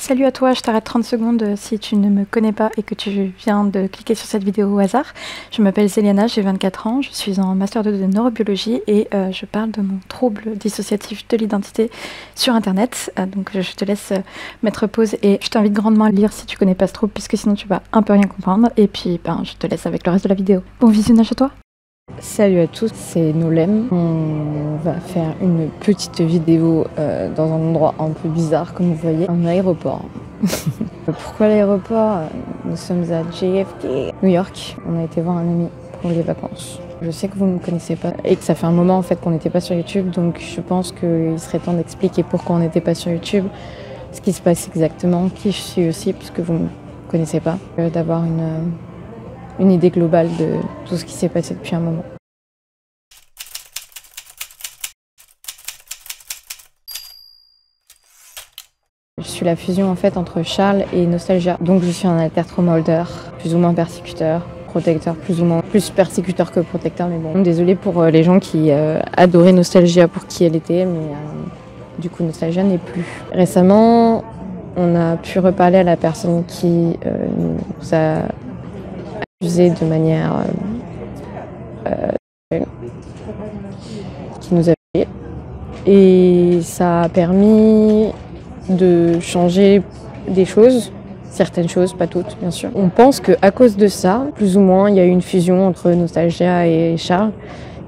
Salut à toi, je t'arrête 30 secondes si tu ne me connais pas et que tu viens de cliquer sur cette vidéo au hasard. Je m'appelle Zéliana, j'ai 24 ans, je suis en Master 2 de neurobiologie et je parle de mon trouble dissociatif de l'identité sur internet. Donc je te laisse mettre pause et je t'invite grandement à lire si tu connais pas ce trouble puisque sinon tu vas un peu rien comprendre. Et puis je te laisse avec le reste de la vidéo. Bon visionnage à toi. Salut à tous, c'est Nolem. On va faire une petite vidéo dans un endroit un peu bizarre, comme vous voyez, un aéroport. Pourquoi l'aéroport? Nous sommes à JFK, New York. On a été voir un ami pour les vacances. Je sais que vous ne me connaissez pas et que ça fait un moment en fait qu'on n'était pas sur YouTube, donc je pense qu'il serait temps d'expliquer pourquoi on n'était pas sur YouTube, ce qui se passe exactement, qui je suis aussi, puisque vous ne me connaissez pas, d'avoir une idée globale de tout ce qui s'est passé depuis un moment. Je suis la fusion en fait entre Charles et Nostalgia, donc je suis un alter trauma holder, plus ou moins persécuteur, protecteur plus persécuteur que protecteur, mais bon. Désolée pour les gens qui adoraient Nostalgia pour qui elle était, mais du coup Nostalgia n'est plus. Récemment, on a pu reparler à la personne qui nous a accusé de manière qui nous a payé, et ça a permis de changer des choses, certaines choses, pas toutes bien sûr. On pense qu'à cause de ça, plus ou moins, il y a eu une fusion entre Nostalgia et Charles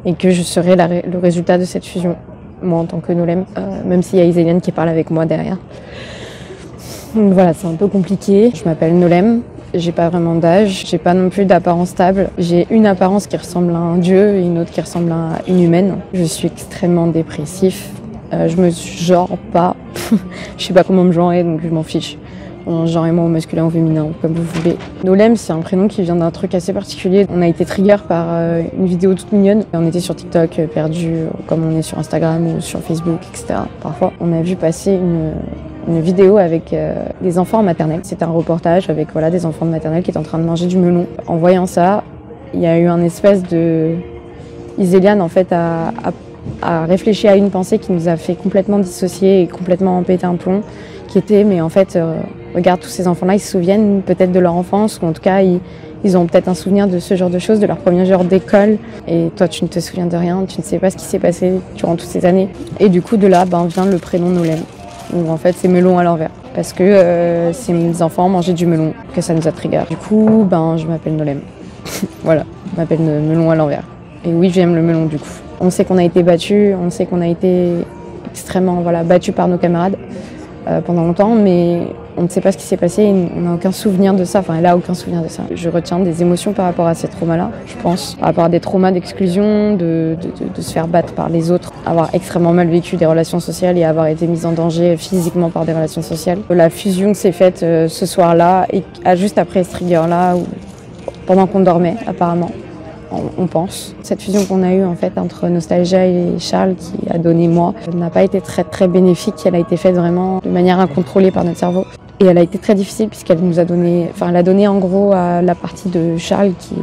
et que je serai le résultat de cette fusion, moi en tant que Nolem, même s'il y a Iséliane qui parle avec moi derrière. Donc voilà, c'est un peu compliqué. Je m'appelle Nolem, j'ai pas vraiment d'âge, j'ai pas non plus d'apparence stable. J'ai une apparence qui ressemble à un dieu et une autre qui ressemble à une humaine. Je suis extrêmement dépressif. Je me genre pas, je sais pas comment me genrer, donc je m'en fiche. Genrez-moi au masculin ou au féminin, comme vous voulez. Nolem, c'est un prénom qui vient d'un truc assez particulier. On a été trigger par une vidéo toute mignonne. On était sur TikTok, perdu, comme on est sur Instagram ou sur Facebook, etc. Parfois, on a vu passer une vidéo avec des enfants en maternelle. C'était un reportage avec des enfants de maternelle qui étaient en train de manger du melon. En voyant ça, il y a eu un espèce de... Iséliane, en fait, a réfléchi à une pensée qui nous a fait complètement dissocier et complètement péter un plomb, qui était, mais en fait, regarde, tous ces enfants-là, ils se souviennent peut-être de leur enfance, ou en tout cas, ils ont peut-être un souvenir de ce genre de choses, de leur premier jour d'école, et toi, tu ne te souviens de rien, tu ne sais pas ce qui s'est passé durant toutes ces années. Et du coup, de là, vient le prénom Nolem. Donc en fait, c'est melon à l'envers, parce que ces enfants mangeaient du melon, que ça nous a trigger. Du coup, je m'appelle Nolem. Voilà, je m'appelle melon à l'envers. Et oui, j'aime le melon, du coup. On sait qu'on a été battus, on sait qu'on a été extrêmement battus par nos camarades pendant longtemps, mais on ne sait pas ce qui s'est passé et on n'a aucun souvenir de ça. Enfin, elle n'a aucun souvenir de ça. Je retiens des émotions par rapport à ces traumas-là, je pense. Par rapport à des traumas d'exclusion, de se faire battre par les autres, avoir extrêmement mal vécu des relations sociales et avoir été mise en danger physiquement par des relations sociales. La fusion s'est faite ce soir-là et juste après ce trigger-là, pendant qu'on dormait apparemment. On pense. Cette fusion qu'on a eue en fait entre Nostalgia et Charles, qui a donné moi, n'a pas été très très bénéfique. Elle a été faite vraiment de manière incontrôlée par notre cerveau. Et elle a été très difficile puisqu'elle nous a donné, elle a donné en gros à la partie de Charles qui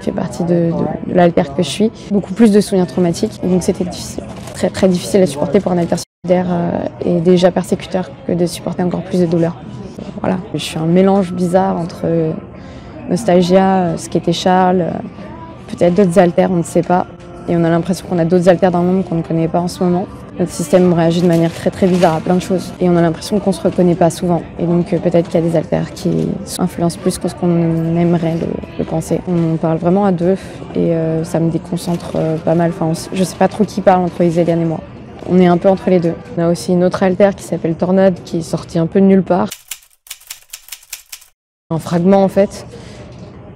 fait partie de l'alter que je suis, beaucoup plus de souvenirs traumatiques. Et donc c'était difficile, très très difficile à supporter pour un alter solidaire et déjà persécuteur que de supporter encore plus de douleur. Voilà, je suis un mélange bizarre entre Nostalgia, ce qu'était Charles, peut-être d'autres alters, on ne sait pas. Et on a l'impression qu'on a d'autres alters dans le monde qu'on ne connaît pas en ce moment. Notre système réagit de manière très très bizarre à plein de choses. Et on a l'impression qu'on ne se reconnaît pas souvent. Et donc peut-être qu'il y a des alters qui influencent plus que ce qu'on aimerait le penser. On parle vraiment à deux et ça me déconcentre pas mal. Enfin, je ne sais pas trop qui parle entre Iséliane et moi. On est un peu entre les deux. On a aussi une autre alter qui s'appelle Tornade qui est sortie un peu de nulle part. Un fragment en fait.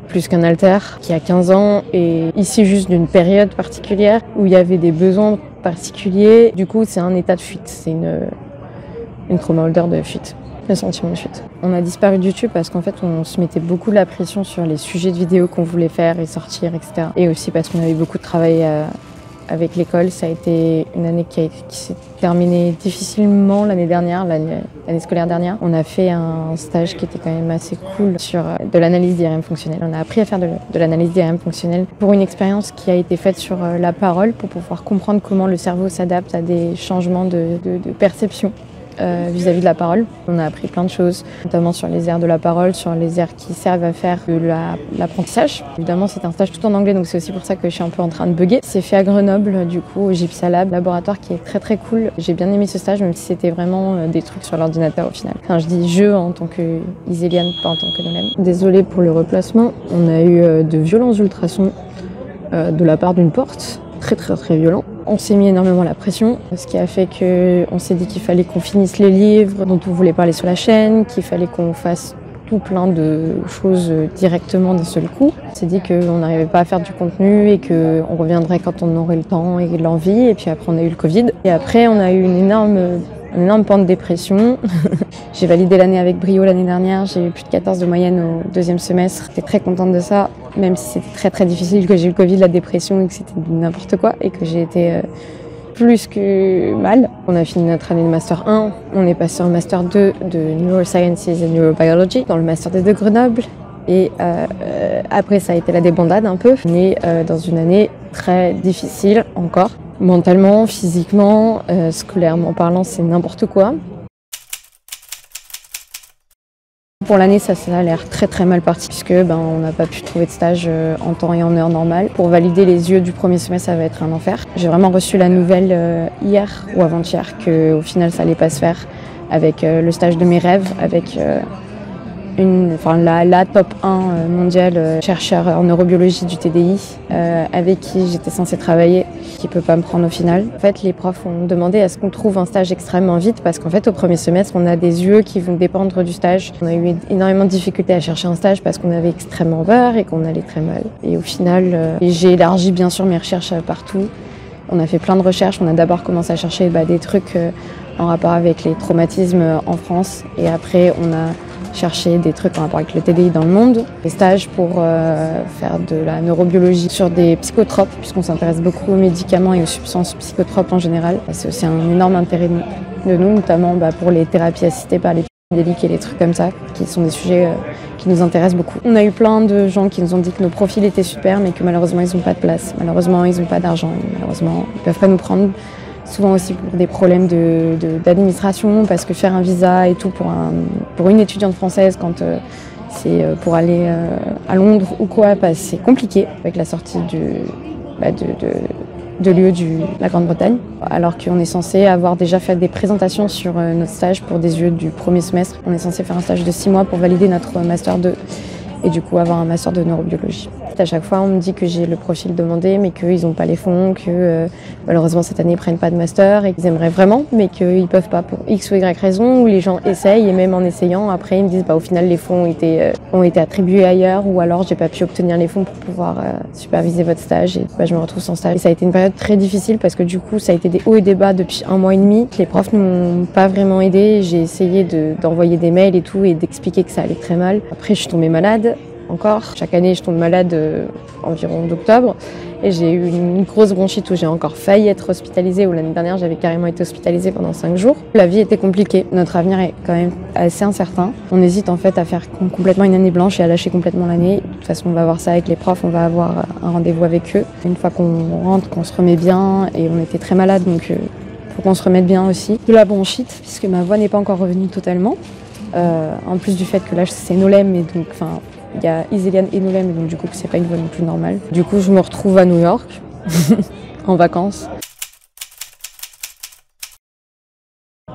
Plus qu'un alter, qui a 15 ans et issu juste d'une période particulière où il y avait des besoins particuliers. Du coup, c'est un état de fuite, c'est une trauma holder de fuite, un sentiment de fuite. On a disparu de YouTube parce qu'en fait, on se mettait beaucoup de la pression sur les sujets de vidéos qu'on voulait faire et sortir, etc. Et aussi parce qu'on avait beaucoup de travail avec l'école. Ça a été une année qui s'est terminée difficilement l'année dernière, l'année scolaire dernière. On a fait un stage qui était quand même assez cool sur de l'analyse d'IRM fonctionnelle. On a appris à faire de l'analyse d'IRM fonctionnelle pour une expérience qui a été faite sur la parole pour pouvoir comprendre comment le cerveau s'adapte à des changements de perception vis-à-vis de la parole. On a appris plein de choses, notamment sur les aires de la parole, sur les aires qui servent à faire de l'apprentissage. Évidemment, c'est un stage tout en anglais, donc c'est aussi pour ça que je suis un peu en train de bugger. C'est fait à Grenoble, du coup, au Gypsia Lab, laboratoire qui est très très cool. J'ai bien aimé ce stage, même si c'était vraiment des trucs sur l'ordinateur au final. Enfin, je dis je en tant que Iséliane, pas en tant que Nolem. Désolée pour le replacement, on a eu de violents ultrasons de la part d'une porte. Très très très violent. On s'est mis énormément la pression, ce qui a fait qu'on s'est dit qu'il fallait qu'on finisse les livres dont on voulait parler sur la chaîne, qu'il fallait qu'on fasse tout plein de choses directement d'un seul coup. On s'est dit qu'on n'arrivait pas à faire du contenu et qu'on reviendrait quand on aurait le temps et l'envie. Et puis après on a eu le Covid. Et après on a eu une énorme pan de dépression. J'ai validé l'année avec brio l'année dernière, j'ai eu plus de 14 de moyenne au deuxième semestre. J'étais très contente de ça, même si c'était très très difficile, que j'ai eu le Covid, la dépression et que c'était n'importe quoi et que j'ai été plus que mal. On a fini notre année de Master 1, on est passé en Master 2 de Neurosciences and Neurobiology dans le Master 2 de Grenoble. Et après ça a été la débandade un peu. On est dans une année très difficile encore. Mentalement, physiquement, scolairement parlant, c'est n'importe quoi. Pour l'année, ça a l'air très très mal parti puisque on n'a pas pu trouver de stage en temps et en heure normale. Pour valider les yeux du premier semestre, ça va être un enfer. J'ai vraiment reçu la nouvelle hier ou avant-hier qu'au final ça allait pas se faire avec le stage de mes rêves, avec la top 1 mondiale chercheur en neurobiologie du TDI avec qui j'étais censée travailler, qui peut pas me prendre au final. En fait, les profs ont demandé à ce qu'on trouve un stage extrêmement vite parce qu'en fait, au premier semestre, on a des yeux qui vont dépendre du stage. On a eu énormément de difficultés à chercher un stage parce qu'on avait extrêmement peur et qu'on allait très mal. Et au final, j'ai élargi bien sûr mes recherches partout. On a fait plein de recherches. On a d'abord commencé à chercher des trucs en rapport avec les traumatismes en France et après, on a chercher des trucs en rapport avec le TDI dans le monde, des stages pour faire de la neurobiologie sur des psychotropes, puisqu'on s'intéresse beaucoup aux médicaments et aux substances psychotropes en général. C'est aussi un énorme intérêt de nous, notamment pour les thérapies assistées par les psychédéliques et les trucs comme ça, qui sont des sujets qui nous intéressent beaucoup. On a eu plein de gens qui nous ont dit que nos profils étaient super, mais que malheureusement ils n'ont pas de place, malheureusement ils n'ont pas d'argent, malheureusement ils ne peuvent pas nous prendre. Souvent aussi pour des problèmes d'administration, parce que faire un visa et tout pour une étudiante française quand c'est pour aller à Londres ou quoi, c'est compliqué avec la sortie de l'UE de la Grande-Bretagne, alors qu'on est censé avoir déjà fait des présentations sur notre stage pour des UE du premier semestre. On est censé faire un stage de 6 mois pour valider notre Master 2 et du coup avoir un Master de neurobiologie. À chaque fois, on me dit que j'ai le profil demandé, mais qu'ils n'ont pas les fonds, que malheureusement cette année ils prennent pas de master et qu'ils aimeraient vraiment, mais qu'ils peuvent pas pour X ou Y raison, ou les gens essayent et même en essayant, après ils me disent au final les fonds ont été attribués ailleurs, ou alors j'ai pas pu obtenir les fonds pour pouvoir superviser votre stage et je me retrouve sans stage. Et ça a été une période très difficile parce que du coup ça a été des hauts et des bas depuis 1 mois et demi. Les profs ne m'ont pas vraiment aidé, j'ai essayé d'envoyer des mails et tout et d'expliquer que ça allait très mal. Après je suis tombée malade. Encore. Chaque année, je tombe malade environ d'octobre et j'ai eu une grosse bronchite où j'ai encore failli être hospitalisée, où l'année dernière, j'avais carrément été hospitalisée pendant 5 jours. La vie était compliquée. Notre avenir est quand même assez incertain. On hésite en fait à faire complètement une année blanche et à lâcher complètement l'année. De toute façon, on va voir ça avec les profs, on va avoir un rendez-vous avec eux. Une fois qu'on rentre, qu'on se remet bien et on était très malade, donc faut qu'on se remette bien aussi. De la bronchite, puisque ma voix n'est pas encore revenue totalement. En plus du fait que là, c'est Nolem et donc, il y a Iséliane et Nolem, et donc du coup c'est pas une voix non plus normale. Du coup je me retrouve à New York en vacances.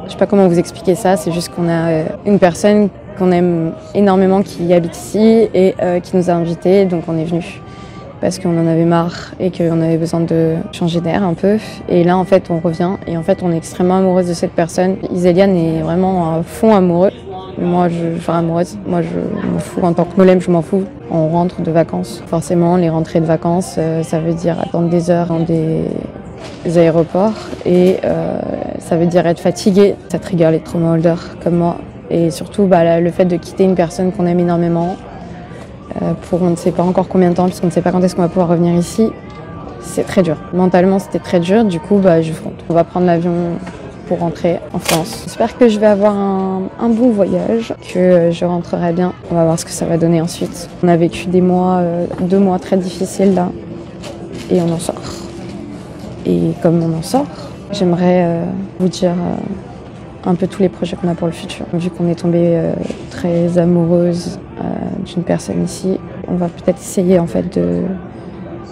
Je sais pas comment vous expliquer ça, c'est juste qu'on a une personne qu'on aime énormément qui habite ici et qui nous a invités, donc on est venu parce qu'on en avait marre et qu'on avait besoin de changer d'air un peu. Et là en fait on revient et en fait on est extrêmement amoureuse de cette personne. Iséliane est vraiment à fond amoureux. Moi, je m'en fous. En tant que Nolem, je m'en fous. On rentre de vacances. Forcément, les rentrées de vacances, ça veut dire attendre des heures dans des aéroports. Et ça veut dire être fatigué. Ça trigger les trauma holders comme moi. Et surtout, le fait de quitter une personne qu'on aime énormément pour on ne sait pas encore combien de temps, puisqu'on ne sait pas quand est-ce qu'on va pouvoir revenir ici, c'est très dur. Mentalement, c'était très dur. Du coup, je fronte. On va prendre l'avion pour rentrer en France. J'espère que je vais avoir un bon voyage, que je rentrerai bien. On va voir ce que ça va donner ensuite. On a vécu 2 mois très difficiles là, et on en sort. Et comme on en sort, j'aimerais vous dire un peu tous les projets qu'on a pour le futur. Vu qu'on est tombé très amoureuse d'une personne ici, on va peut-être essayer en fait de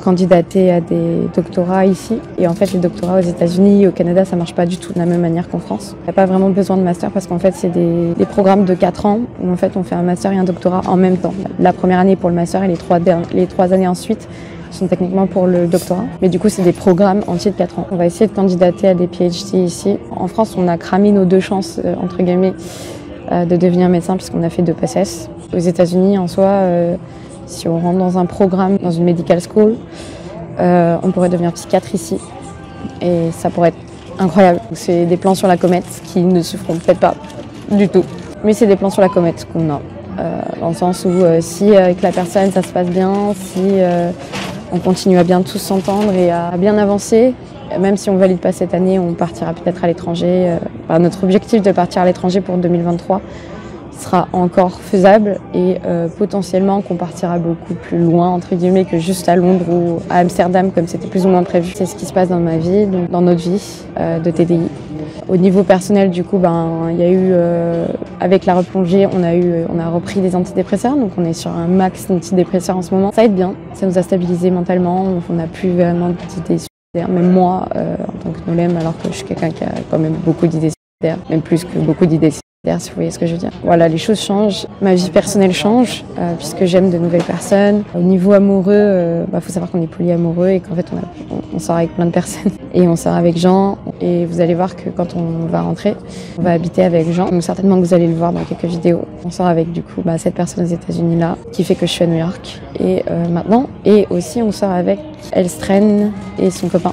candidater à des doctorats ici. Et en fait, les doctorats aux États-Unis et au Canada, ça marche pas du tout de la même manière qu'en France. Il n'y a pas vraiment besoin de master parce qu'en fait, c'est des programmes de 4 ans où en fait, on fait un master et un doctorat en même temps. La première année pour le master et les 3 années ensuite sont techniquement pour le doctorat. Mais du coup, c'est des programmes entiers de 4 ans. On va essayer de candidater à des PhD ici. En France, on a cramé nos 2 chances, entre guillemets, de devenir médecin puisqu'on a fait 2 PSS. Aux États-Unis, en soi, si on rentre dans un programme, dans une medical school, on pourrait devenir psychiatre ici. Et ça pourrait être incroyable. C'est des plans sur la comète qui ne se feront peut-être pas du tout. Mais c'est des plans sur la comète qu'on a. Dans le sens où si avec la personne ça se passe bien, si on continue à bien tous s'entendre et à bien avancer, même si on valide pas cette année, on partira peut-être à l'étranger. Notre objectif de partir à l'étranger pour 2023 sera encore faisable et potentiellement qu'on partira beaucoup plus loin entre guillemets que juste à Londres ou à Amsterdam comme c'était plus ou moins prévu. C'est ce qui se passe dans ma vie, donc dans notre vie de TDI. Au niveau personnel, du coup, il y a eu, avec la replongée, on a repris des antidépresseurs, donc on est sur un max d'antidépresseurs en ce moment. Ça aide bien, ça nous a stabilisé mentalement, on n'a plus vraiment d'idées suicidaires, même moi, en tant que Nolem, alors que je suis quelqu'un qui a quand même beaucoup d'idées suicidaires, même plus que beaucoup d'idées suicidaires, si vous voyez ce que je veux dire. Voilà, les choses changent, ma vie personnelle change, puisque j'aime de nouvelles personnes. Au niveau amoureux, faut savoir qu'on est polyamoureux et qu'en fait on sort avec plein de personnes et on sort avec Jean. Et vous allez voir que quand on va rentrer, on va habiter avec Jean. Donc certainement que vous allez le voir dans quelques vidéos. On sort avec du coup cette personne aux États-Unis là, qui fait que je suis à New York et maintenant. Et aussi on sort avec Elstren et son copain.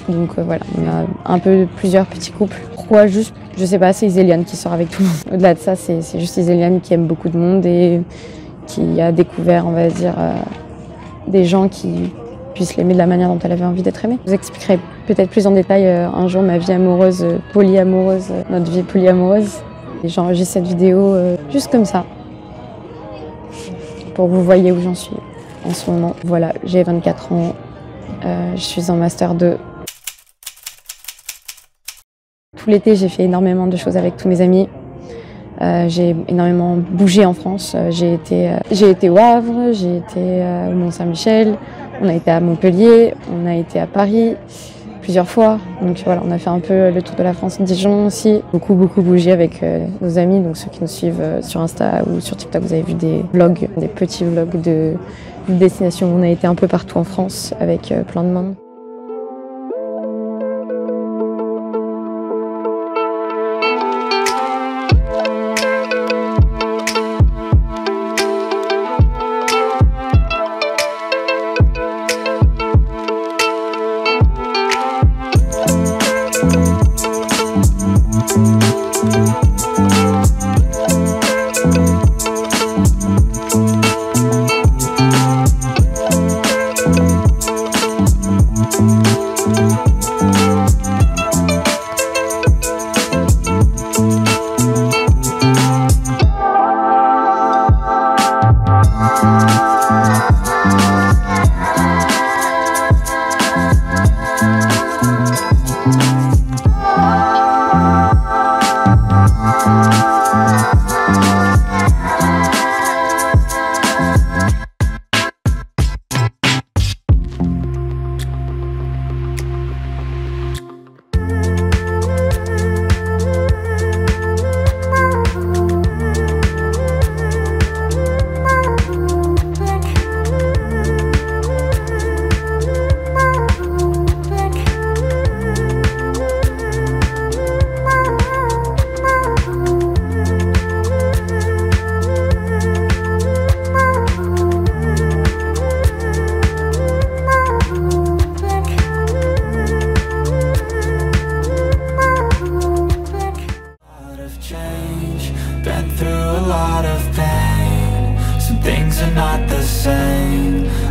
Donc voilà, on a un peu plusieurs petits couples. Pourquoi juste, je sais pas, c'est Iséliane qui sort avec tout le monde. Au-delà de ça, c'est juste Iséliane qui aime beaucoup de monde et qui a découvert, on va dire, des gens qui puissent l'aimer de la manière dont elle avait envie d'être aimée. Je vous expliquerai peut-être plus en détail un jour ma vie amoureuse, polyamoureuse, notre vie polyamoureuse. Et j'enregistre cette vidéo juste comme ça, pour que vous voyez où j'en suis en ce moment. Voilà, j'ai 24 ans, je suis en Master 2. Tout l'été, j'ai fait énormément de choses avec tous mes amis. J'ai énormément bougé en France. J'ai été au Havre, j'ai été au Mont-Saint-Michel, on a été à Montpellier, on a été à Paris plusieurs fois. Donc voilà, on a fait un peu le tour de la France, Dijon aussi. Beaucoup bougé avec nos amis, donc ceux qui nous suivent sur Insta ou sur TikTok, vous avez vu des vlogs, des petits vlogs de destinations. On a été un peu partout en France avec plein de monde.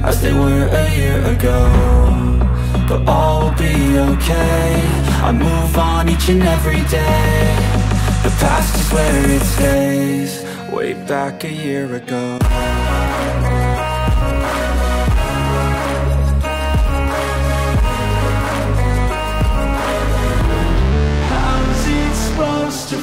As they were a year ago, but all will be okay. I move on each and every day. The past is where it stays. Way back a year ago. How's it supposed to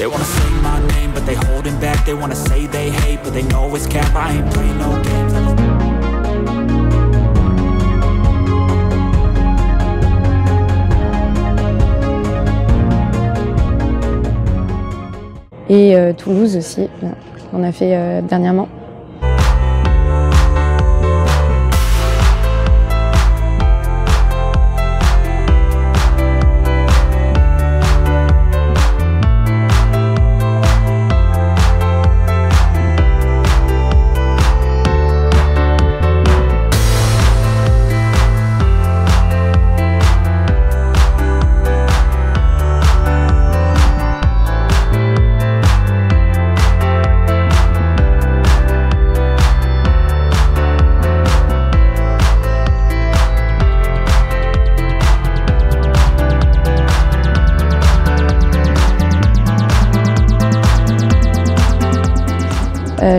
They wanna say my name, but they holding back. They wanna say they hate, but they know it's cap. I ain't playing no games. Et Toulouse aussi, on a fait dernièrement.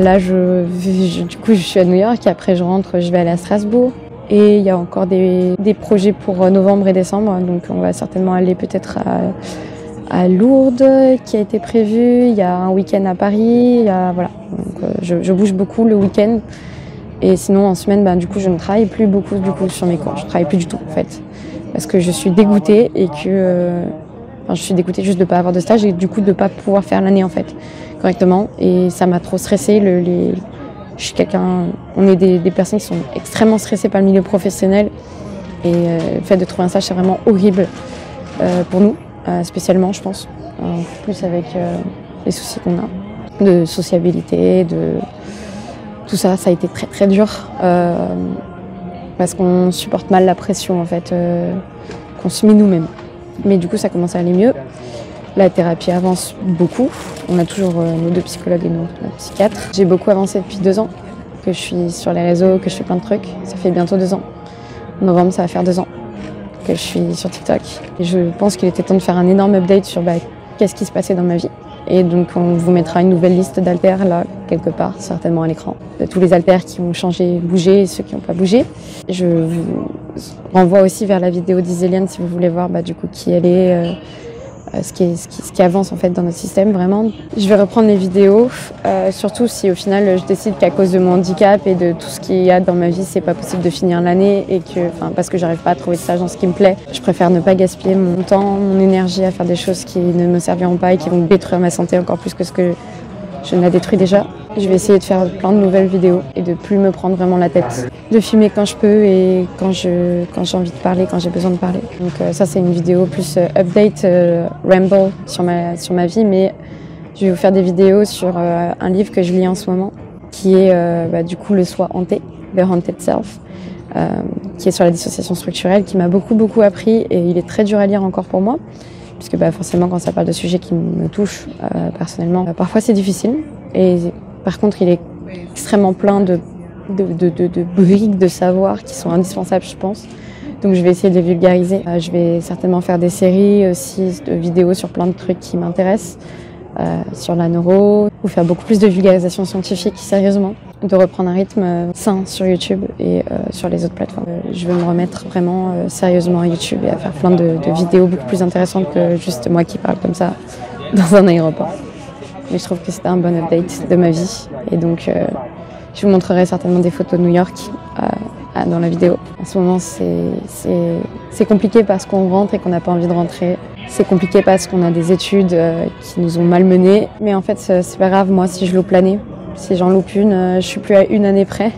Là, du coup, je suis à New York et après je rentre, je vais aller à Strasbourg. Et il y a encore des projets pour novembre et décembre, donc on va certainement aller peut-être à Lourdes qui a été prévu. Il y a un week-end à Paris, voilà. Donc, je bouge beaucoup le week-end. Et sinon, en semaine, du coup, je ne travaille plus beaucoup sur mes cours. Je ne travaille plus du tout, en fait. Parce que je suis dégoûtée et que... je suis dégoûtée juste de ne pas avoir de stage et du coup de ne pas pouvoir faire l'année en fait correctement. Et ça m'a trop stressée. Je suis on est des personnes qui sont extrêmement stressées par le milieu professionnel. Et le fait de trouver un stage, c'est vraiment horrible pour nous, spécialement, je pense. En plus avec les soucis qu'on a de sociabilité, de tout ça, ça a été très très dur. Parce qu'on supporte mal la pression en fait, qu'on se met nous-mêmes. Mais du coup, ça commence à aller mieux. La thérapie avance beaucoup. On a toujours nos 2 psychologues et nos psychiatres. J'ai beaucoup avancé depuis 2 ans, que je suis sur les réseaux, que je fais plein de trucs. Ça fait bientôt 2 ans. En novembre, ça va faire 2 ans que je suis sur TikTok. Et je pense qu'il était temps de faire un énorme update sur qu'est-ce qui se passait dans ma vie. Et donc, on vous mettra une nouvelle liste d'haltères, là, quelque part, certainement à l'écran. De tous les haltères qui ont changé, bougé et ceux qui n'ont pas bougé. Je vous renvoie aussi vers la vidéo d'Iseliane si vous voulez voir du coup qui elle est, ce qui avance en fait dans notre système vraiment. Je vais reprendre les vidéos, surtout si au final je décide qu'à cause de mon handicap et de tout ce qu'il y a dans ma vie, c'est pas possible de finir l'année et parce que j'arrive pas à trouver de stage dans ce qui me plaît. Je préfère ne pas gaspiller mon temps, mon énergie à faire des choses qui ne me serviront pas et qui vont détruire ma santé encore plus que ce que je ne la détruis déjà. Je vais essayer de faire plein de nouvelles vidéos et de plus me prendre vraiment la tête. De filmer quand je peux et quand j'ai envie de parler, quand j'ai besoin de parler. Donc ça c'est une vidéo plus update, ramble sur ma vie, mais je vais vous faire des vidéos sur un livre que je lis en ce moment, qui est du coup Le Soi hanté, The Haunted Self, qui est sur la dissociation structurelle, qui m'a beaucoup appris et il est très dur à lire encore pour moi. Puisque forcément quand ça parle de sujets qui me touchent personnellement, parfois c'est difficile. Et par contre il est extrêmement plein de briques de savoir qui sont indispensables je pense. Donc je vais essayer de les vulgariser. Je vais certainement faire des séries aussi de vidéos sur plein de trucs qui m'intéressent. Sur la neuro, ou faire beaucoup plus de vulgarisation scientifique sérieusement, de reprendre un rythme sain sur YouTube et sur les autres plateformes. Je vais me remettre vraiment sérieusement à YouTube et à faire plein de vidéos beaucoup plus intéressantes que juste moi qui parle comme ça dans un aéroport. Mais je trouve que c'était un bon update de ma vie et donc je vous montrerai certainement des photos de New York dans la vidéo. En ce moment c'est compliqué parce qu'on rentre et qu'on n'a pas envie de rentrer. C'est compliqué parce qu'on a des études qui nous ont malmenés. Mais en fait, c'est pas grave, moi, si je loupe l'année, si j'en loupe une, je suis plus à une année près.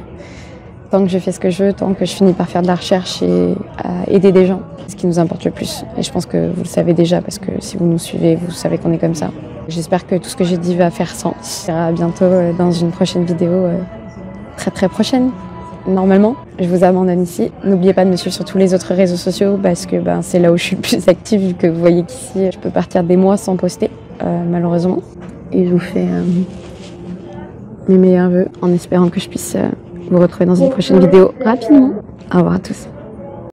Tant que je fais ce que je veux, tant que je finis par faire de la recherche et à aider des gens, c'est ce qui nous importe le plus. Et je pense que vous le savez déjà, parce que si vous nous suivez, vous savez qu'on est comme ça. J'espère que tout ce que j'ai dit va faire sens. À bientôt dans une prochaine vidéo très prochaine. Normalement, je vous abandonne ici. N'oubliez pas de me suivre sur tous les autres réseaux sociaux parce que c'est là où je suis le plus active vu que vous voyez qu'ici, je peux partir des mois sans poster, malheureusement. Et je vous fais mes meilleurs vœux en espérant que je puisse vous retrouver dans une prochaine vidéo rapidement. Au revoir à tous.